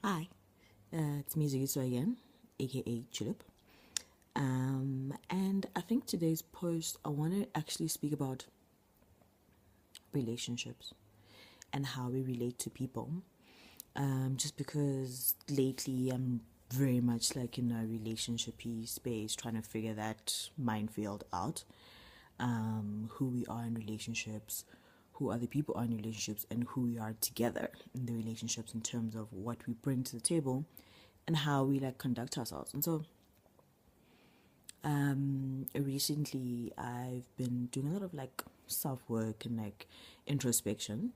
Hi, it's me Zugiso again, aka Julep. And I think today's post, I want to actually speak about relationships and how we relate to people. Just because lately I'm very much like in a relationshipy space, trying to figure that minefield out. Who we are in relationships, who other people are in relationships, and who we are together in the relationships in terms of what we bring to the table and how we like conduct ourselves. And so recently I've been doing a lot of like self work and like introspection.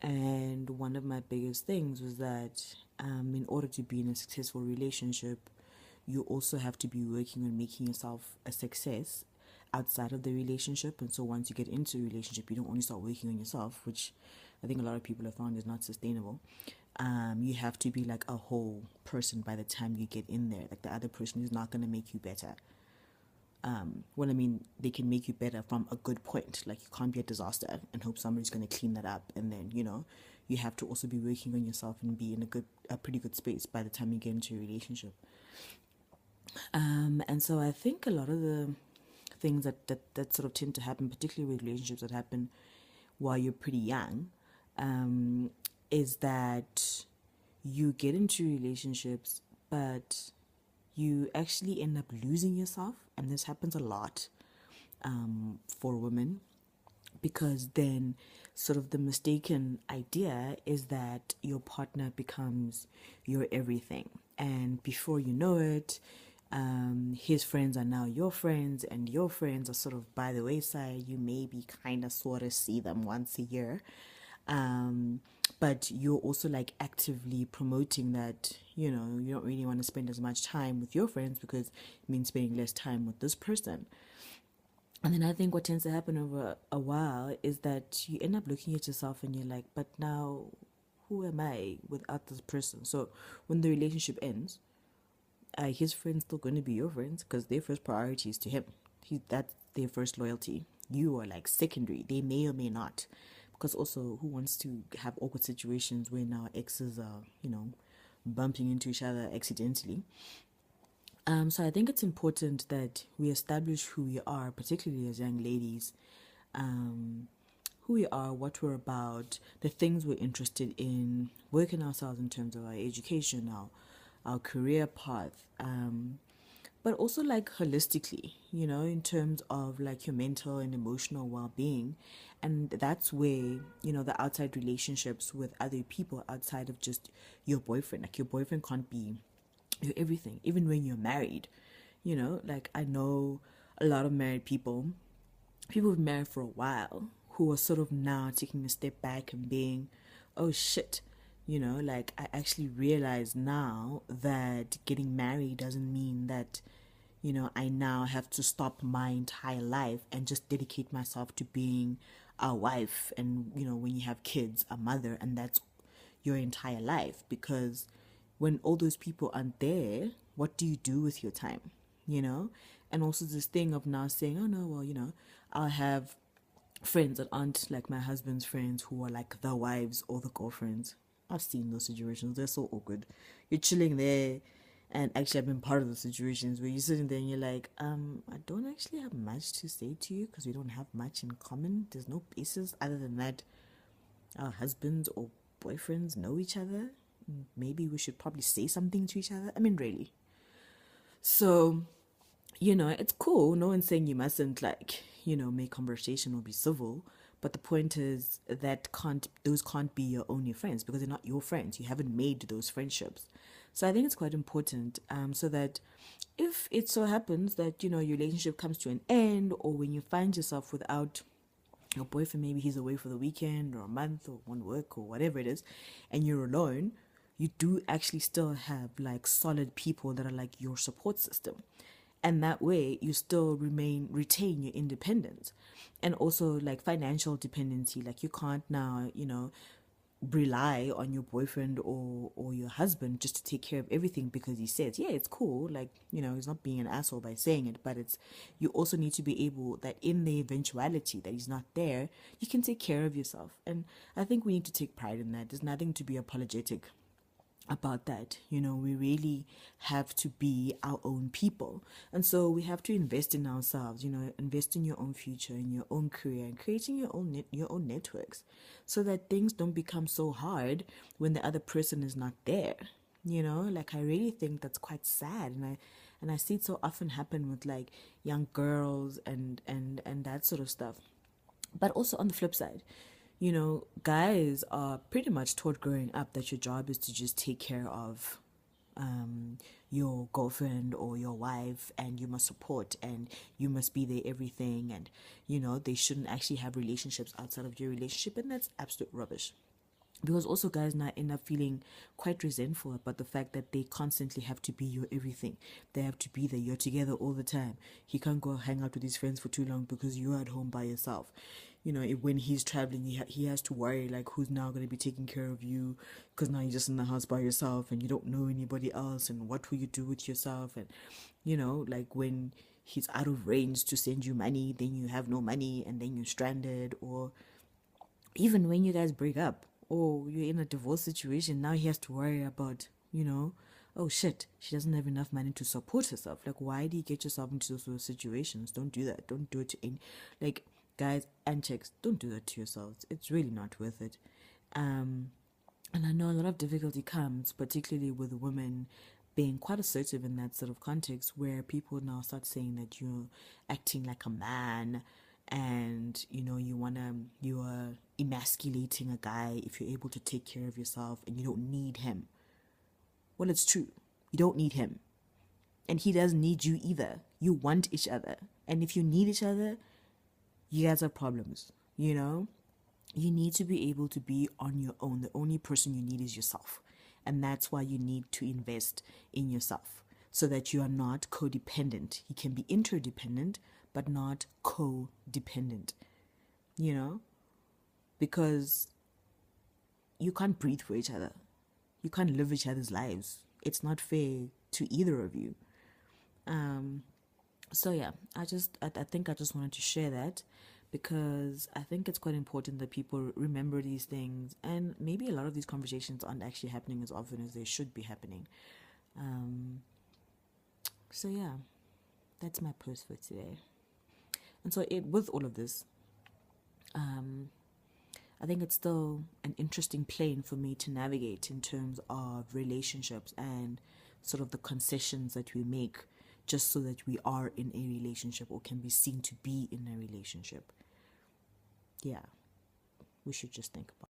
And one of my biggest things was that in order to be in a successful relationship, you also have to be working on making yourself a success outside of the relationship. And so once you get into a relationship, you don't only start working on yourself, which I think a lot of people have found is not sustainable. You have to be like a whole person by the time you get in there. Like the other person is not going to make you better. Well, I mean, they can make you better from a good point. Like, you can't be a disaster and hope somebody's going to clean that up. And then, you have to also be working on yourself and be in a pretty good space by the time you get into a relationship. And so I think a lot of the things that sort of tend to happen, particularly with relationships that happen while you're pretty young, is that you get into relationships, but you actually end up losing yourself. And this happens a lot for women, because then sort of the mistaken idea is that your partner becomes your everything. And before you know it, his friends are now your friends, and your friends are sort of by the wayside. You maybe kind of sort of see them once a year. Um, but you're also like actively promoting that, you don't really want to spend as much time with your friends because it means spending less time with this person. And then I think what tends to happen over a while is that you end up looking at yourself and you're like, but now who am I without this person? So when the relationship ends, his friends still going to be your friends because their first priority is to him. That's their first loyalty. You are like secondary. They may or may not. Because also, who wants to have awkward situations where now exes are, bumping into each other accidentally? So I think it's important that we establish who we are, particularly as young ladies, who we are, what we're about, the things we're interested in, working ourselves in terms of our education, our career path, but also like holistically, in terms of like your mental and emotional well-being. And that's where, the outside relationships with other people outside of just your boyfriend, like your boyfriend can't be your everything, even when you're married. Like I know a lot of married people who've been married for a while, who are sort of now taking a step back and being, oh shit, like I actually realize now that getting married doesn't mean that, I now have to stop my entire life and just dedicate myself to being a wife and, when you have kids, a mother, and that's your entire life. Because when all those people aren't there, what do you do with your time? you know? And also this thing of now saying, oh no, well, I'll have friends that aren't like my husband's friends who are like the wives or the girlfriends. I've seen those situations. They're so awkward. You're chilling there, and actually I've been part of the situations where you're sitting there and you're like, I don't actually have much to say to you because we don't have much in common. There's no basis other than that our husbands or boyfriends know each other. Maybe we should probably say something to each other. I mean, really. So, it's cool. No one's saying you mustn't like, make conversation or be civil. But the point is that those can't be your only friends because they're not your friends. You haven't made those friendships. So I think it's quite important, so that if it so happens that, your relationship comes to an end, or when you find yourself without your boyfriend, maybe he's away for the weekend or a month or on work or whatever it is, and you're alone, you do actually still have like solid people that are like your support system. And that way you still retain your independence, and also like financial dependency. Like you can't now, rely on your boyfriend or your husband just to take care of everything because he says, yeah, it's cool, like, he's not being an asshole by saying it, but it's, you also need to be able that in the eventuality that he's not there, you can take care of yourself. And I think we need to take pride in that. There's nothing to be apologetic about that. We really have to be our own people. And so we have to invest in ourselves, invest in your own future, in your own career, and creating your own networks, so that things don't become so hard when the other person is not there. Like, I really think that's quite sad, and I see it so often happen with like young girls and that sort of stuff. But also on the flip side, guys are pretty much taught growing up that your job is to just take care of your girlfriend or your wife, and you must support and you must be there everything, and they shouldn't actually have relationships outside of your relationship, and that's absolute rubbish. Because also guys now end up feeling quite resentful about the fact that they constantly have to be your everything. They have to be there. You're together all the time. He can't go hang out with his friends for too long because you're at home by yourself. When he's traveling, he has to worry like who's now going to be taking care of you, because now you're just in the house by yourself and you don't know anybody else, and what will you do with yourself? And like when he's out of range to send you money, then you have no money and then you're stranded. Or even when you guys break up or you're in a divorce situation, now he has to worry about, oh shit, she doesn't have enough money to support herself. Like, why do you get yourself into those sort of situations? Don't do that. Don't do it to any, like, guys and chicks, don't do that to yourselves. It's really not worth it. And I know a lot of difficulty comes, particularly with women being quite assertive in that sort of context, where people now start saying that you're acting like a man, and you are emasculating a guy if you're able to take care of yourself and you don't need him. Well, it's true. You don't need him. And he doesn't need you either. You want each other. And if you need each other, you guys have problems, You need to be able to be on your own. The only person you need is yourself. And that's why you need to invest in yourself, so that you are not codependent. You can be interdependent, but not codependent, because you can't breathe for each other. You can't live each other's lives. It's not fair to either of you. So yeah, I think I just wanted to share that, because I think it's quite important that people remember these things, and maybe a lot of these conversations aren't actually happening as often as they should be happening. So yeah, that's my post for today. And so with all of this, I think it's still an interesting plane for me to navigate in terms of relationships and sort of the concessions that we make just so that we are in a relationship or can be seen to be in a relationship. Yeah, we should just think about